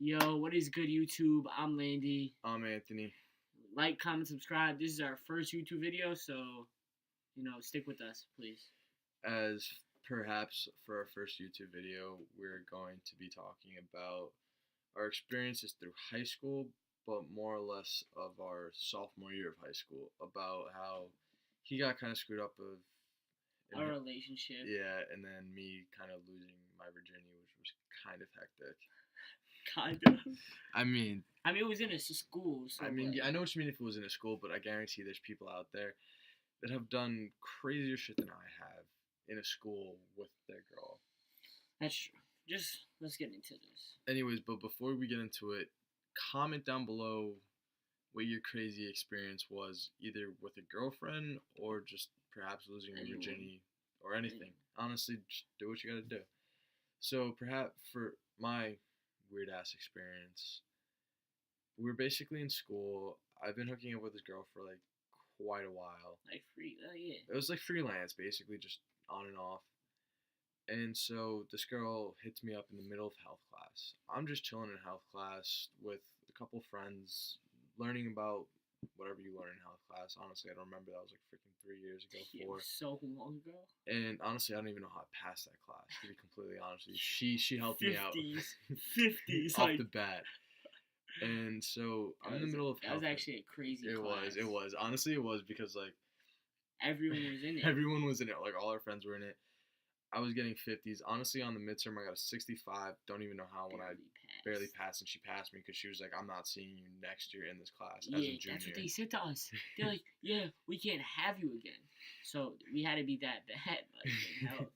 Yo, what is good, YouTube? I'm Landy. I'm Anthony. Like, comment, subscribe. This is our first YouTube video, so, stick with us, please. As perhaps for our first YouTube video, we're going to be talking about our experiences through high school, but more or less of our sophomore year of high school, about how he got kind of screwed up Our relationship. Yeah, and then me kind of losing my virginity, which was kind of hectic. Kind of. I mean, it was in a school. So yeah, I know what you mean if it was in a school, but I guarantee there's people out there that have done crazier shit than I have in a school with their girl. That's true. Just let's get into this. Anyways, but before we get into it, comment down below what your crazy experience was, either with a girlfriend or just perhaps losing your virginity or anything. Honestly, just do what you gotta do. So perhaps for my weird ass experience, we were basically in school. I've been hooking up with this girl for like quite a while. Yeah. It was like freelance, basically, just on and off. And so this girl hits me up in the middle of health class. I'm just chilling in health class with a couple friends, learning about whatever you learn in health class. Honestly, I don't remember. That was like freaking 3 years ago. It was so long ago. And honestly, I don't even know how I passed that class, to be completely honest with you. She helped me out. 50s. Off the bat. And so I'm in the middle of health. That was actually a crazy class. It was. Honestly, it was because like everyone was in it. Everyone was in it. Like all our friends were in it. I was getting 50s. Honestly, on the midterm, I got a 65. Don't even know how when I barely passed, and she passed me because she was like, "I'm not seeing you next year in this class as a junior." Yeah, that's what they said to us. They're like, "Yeah, we can't have you again." So we had to be that bad. Like,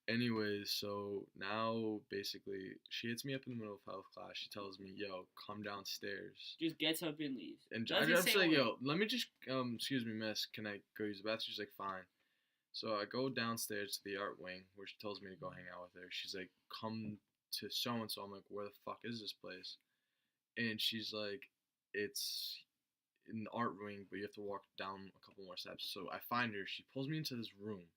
Anyways, so now basically she hits me up in the middle of health class. She tells me, "Yo, come downstairs." Just gets up and leaves. And I'm just like, "Yo, let me just excuse me, miss. Can I go use the bathroom?" She's like, "Fine." So I go downstairs to the art wing where she tells me to go hang out with her. She's like, "Come to so-and-so." I'm like, "Where the fuck is this place?" And she's like, "It's in the art wing, but you have to walk down a couple more steps." So I find her. She pulls me into this room.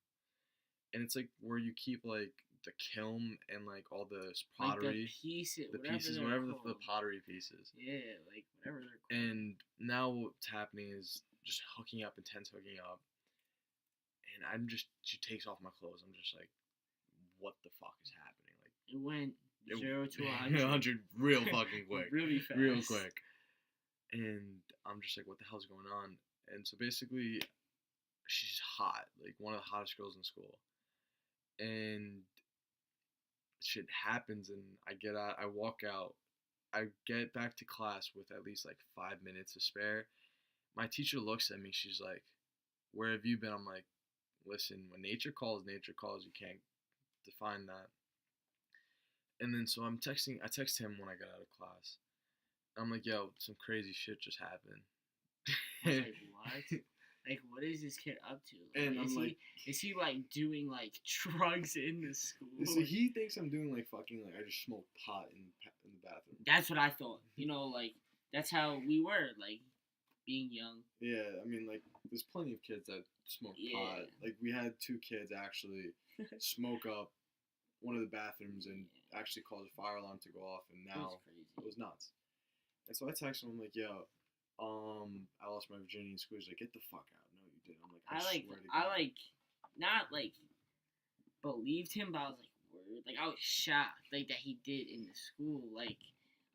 And it's like where you keep like the kiln and like all the pottery. Like whatever the pottery pieces. Yeah, like whatever they're called. And now what's happening is just hooking up, intense hooking up. And she takes off my clothes. I'm just like, what the fuck is happening? Like it went 0 to 100. 100 real fucking quick. Really fast. Real quick. And I'm just like, what the hell's going on? And so basically, she's hot. Like one of the hottest girls in school. And shit happens, and I get out. I walk out. I get back to class with at least like 5 minutes to spare. My teacher looks at me. She's like, "Where have you been?" I'm like, "Listen, when nature calls, nature calls. You can't define that." And then so I text him when I got out of class. I'm like, "Yo, some crazy shit just happened." I was like, what? Like, what is this kid up to? Like, and I'm like, is he like doing like drugs in the school? So he thinks I'm doing like fucking like I just smoked pot in the bathroom. That's what I thought. Like that's how we were, like being young. Yeah, I mean like there's plenty of kids that smoke pot. Like we had 2 kids actually smoke up one of the bathrooms and actually cause a fire alarm to go off, and now it was nuts. And so I text him, I'm like, "Yo, I lost my virginity in school." He's like, "Get the fuck out." "No, you didn't." I'm like, I swear to God. Not like believed him, but I was like, word. Like I was shocked like that he did in the school. Like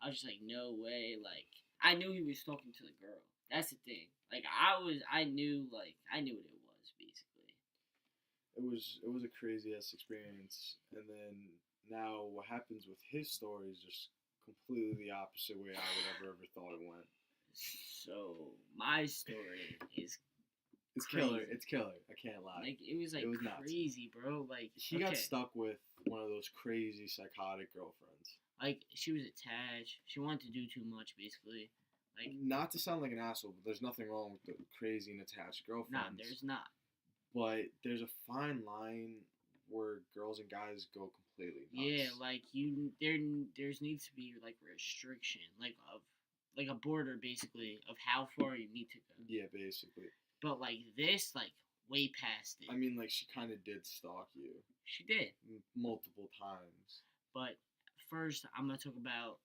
I was just like, no way. Like I knew he was talking to the girl. That's the thing. Like I knew what it was basically. It was a crazy ass experience, and then now what happens with his story is just completely the opposite way I would ever thought it went. So my story is it's crazy. Killer. It's killer. I can't lie. Like it was crazy, nuts. Bro. Like he got stuck with one of those crazy psychotic girlfriends. Like she was attached. She wanted to do too much, basically. Like not to sound like an asshole, but there's nothing wrong with the crazy and attached girlfriends. Nah, there's not. But there's a fine line where girls and guys go completely nuts. Yeah, like there's needs to be like restriction, like a border basically of how far you need to go. Yeah, basically. But like this, like way past it. I mean, like she kind of did stalk you. She did multiple times. But first, I'm gonna talk about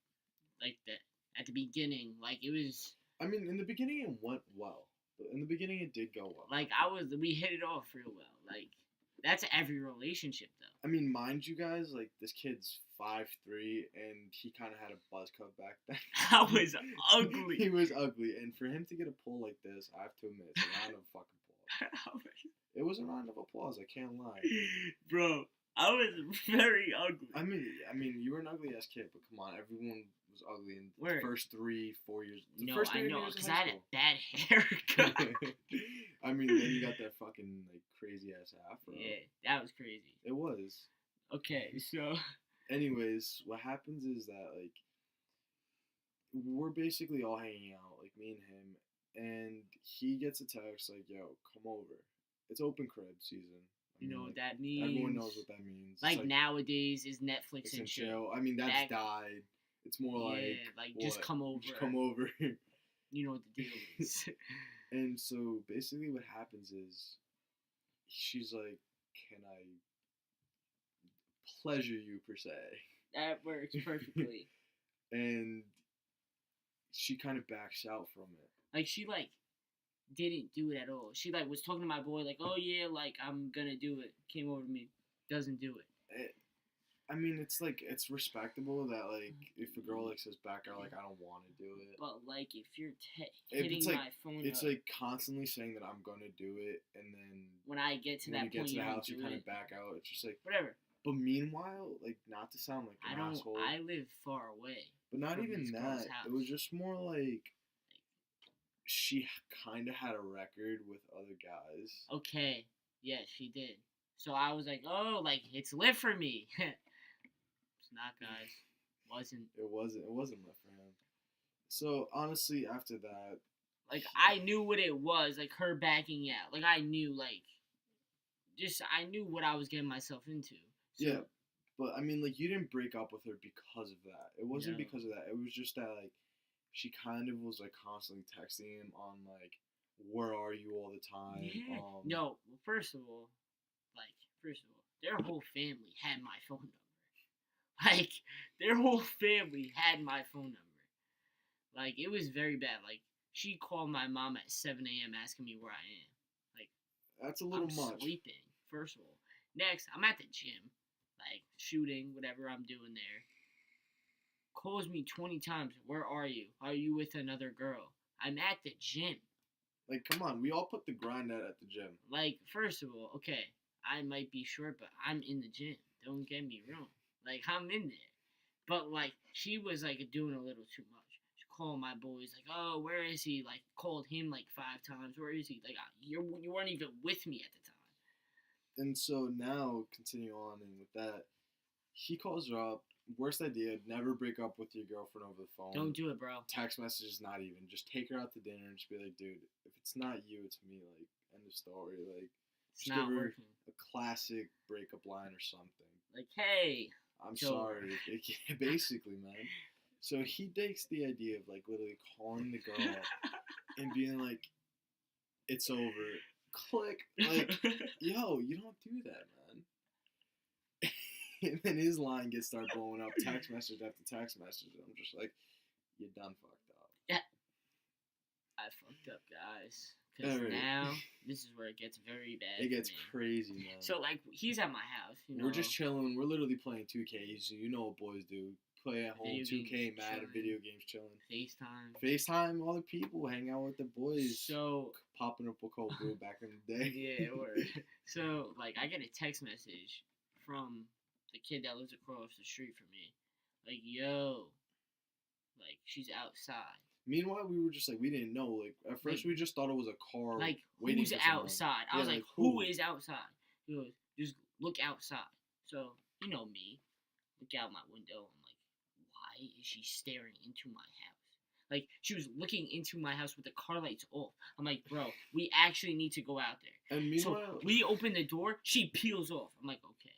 like that at the beginning. Like it was I mean, in the beginning it went well. In the beginning it did go well. like we hit it off real well. Like that's every relationship though. I mean, mind you guys, like this kid's 5'3", and he kind of had a buzz cut back then. I was ugly. He was ugly, and for him to get a pull like this, I have to admit, it's a round of fucking applause. It was a round of applause. I can't lie, bro. I was very ugly. I mean, you were an ugly ass kid, but come on, everyone was ugly in the first 3-4 years. No, first I know, because I had a bad haircut. I mean, then you got that fucking like crazy ass afro. Yeah, that was crazy. It was. Okay, so. Anyways, what happens is that like we're basically all hanging out, like me and him, and he gets a text like, "Yo, come over. It's open crib season." You know what that means? Everyone knows what that means. Like nowadays is Netflix and chill. I mean, that's died. It's more like just come over. Just come over. You know what the deal is. And so basically what happens is she's like, "Can I pleasure you per se?" That works perfectly. And she kind of backs out from it. Like she didn't do it at all. She was talking to my boy like, "Oh yeah, like I'm gonna do it." Came over to me, doesn't do it. I mean, it's respectable that like if a girl like says back out like I don't want to do it. But like if you're hitting my phone, it's like constantly saying that I'm gonna do it, and then when I get to that point, to the house, you kind of back out. It's just like whatever. But meanwhile, like not to sound like an asshole, I live far away. But not even that. It was just more like she kind of had a record with other guys. Okay, yes, she did. So I was like, oh, like it's lit for me. It's not, guys. It wasn't lit for him. So honestly, after that, like I knew what it was. Like her backing out. Like I knew, I knew what I was getting myself into. So, yeah, but I mean, like you didn't break up with her because of that. It wasn't because of that. It was just that like she kind of was like constantly texting him on like, "Where are you all the time?" Yeah. No, well, first of all, their whole family had my phone number. Like their whole family had my phone number. Like it was very bad. Like she called my mom at 7 a.m. asking me where I am. Like that's a little much. Sleeping. First of all, next I'm at the gym. Like shooting, whatever I'm doing there. Calls me 20 times. Where are you? Are you with another girl? I'm at the gym. Like, come on. We all put the grind out at the gym. Like, first of all, okay, I might be short, but I'm in the gym. Don't get me wrong. Like, I'm in there. But, like, she was, like, doing a little too much. She called my boys, like, oh, where is he? Like, called him, like, 5 times. Where is he? Like, you weren't even with me at the time. And so now, continue on and with that, he calls her up. Worst idea, never break up with your girlfriend over the phone. Don't do it, bro. Text messages, not even. Just take her out to dinner and just be like, dude, if it's not you, it's me. Like, end of story. Like, it's just not working. A classic breakup line or something. Like, hey. I'm sorry. Basically, man. So he takes the idea of, like, literally calling the girl and being like, it's over. Click. Like, yo, you don't do that, man. And then his line gets started blowing up, text message after text message. I'm just like, you done fucked up. Yeah. I fucked up, guys. Because now, this is where it gets very bad. It gets crazy, man. So, like, he's at my house. You know? We're just chilling. We're literally playing 2K. So you know what boys do. Play at home, 2K, Madden, video games, chilling. FaceTime, all the people, hang out with the boys. So, popping up a cold brew back in the day. Yeah, word. So, like, I get a text message from the kid that lives across the street from me. Like, yo, like, she's outside. Meanwhile, we were just like, we didn't know. Like, at first we just thought it was a car. Like, waiting who's outside? I was like, who is outside? He goes, just look outside. So, you know me. Look out my window. I'm like, why is she staring into my house? Like, she was looking into my house with the car lights off. I'm like, bro, we actually need to go out there. And meanwhile, so we open the door. She peels off. I'm like, okay.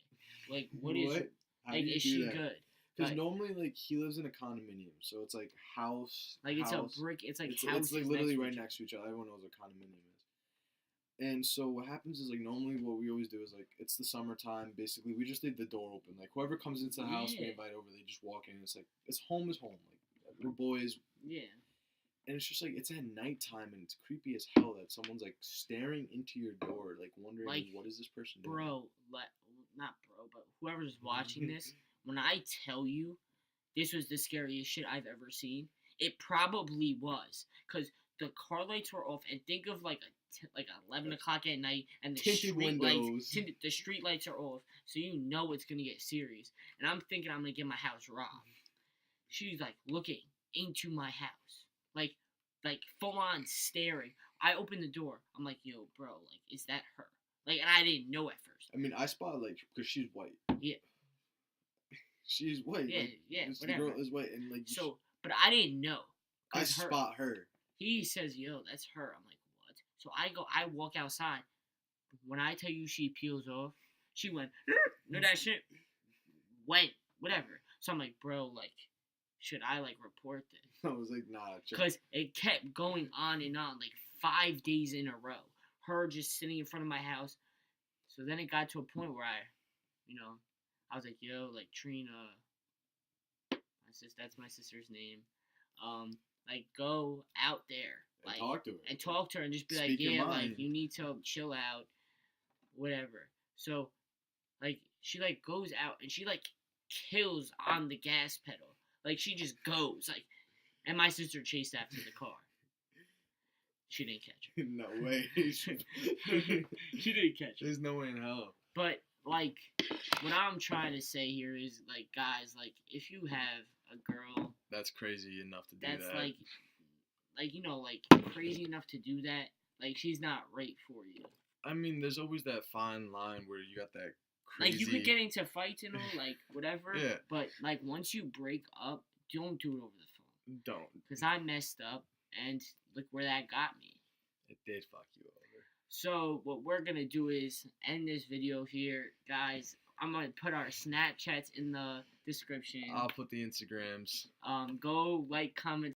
Like, what is it? Like, is she good? Because normally, like, he lives in a condominium, so it's like house. Like, it's a brick. It's like houses. It's like literally right next to each other. Everyone knows what a condominium is. And so what happens is, like, normally what we always do is, like, it's the summertime. Basically, we just leave the door open. Like, whoever comes into the house, we invite over. They just walk in. It's like, home is home. Like, we're boys, Yeah. and it's just like it's at nighttime and it's creepy as hell that someone's like staring into your door, like wondering Like, what is this person doing. Bro, not bro, but whoever's watching this, when I tell you this was the scariest shit I've ever seen, it probably was, cause the car lights were off, and think of like 11 o'clock at night, and the Tinted windows. the street lights are off, so you know it's gonna get serious. And I'm thinking I'm gonna get my house robbed. She's like looking into my house, like full on staring. I open the door. I'm like, yo, bro, like, is that her? Like, and I didn't know at first. I mean, I spot like because she's white. Yeah. She's white. Yeah, like, yeah, The whatever. girl is white, and like So, but I didn't know. I spot her. He says, yo, that's her. I'm like, what? So I walk outside. When I tell you she peels off, she went, no, that shit went, whatever. So I'm like, bro, like, should I, like, report this? I was like, nah. Because it kept going on and on, like, 5 days in a row. Her just sitting in front of my house. So then it got to a point where I was like, yo, like, Trina, that's my sister's name. Like, go out there, like, and talk to her, and just be Speak like, your yeah, mind. like, you need to chill out, whatever. So, like, she like goes out and she like kills on the gas pedal, like she just goes, like, and my sister chased after the car. She didn't catch her. No way. She didn't catch her. There's no way in hell. But like, what I'm trying to say here is, like, guys, like, if you have a girl that's crazy enough to do that's that. like crazy enough to do that, like, she's not right for you. I mean, there's always that fine line where you got that crazy. Like, you could get into fights and all, like, whatever. Yeah. But like, once you break up, don't do it over the phone. Don't. Because I messed up, and look where that got me. It did fuck you over. So what we're gonna do is end this video here, guys. I'm gonna put our Snapchats in the description. I'll put the Instagrams. Go like, comment,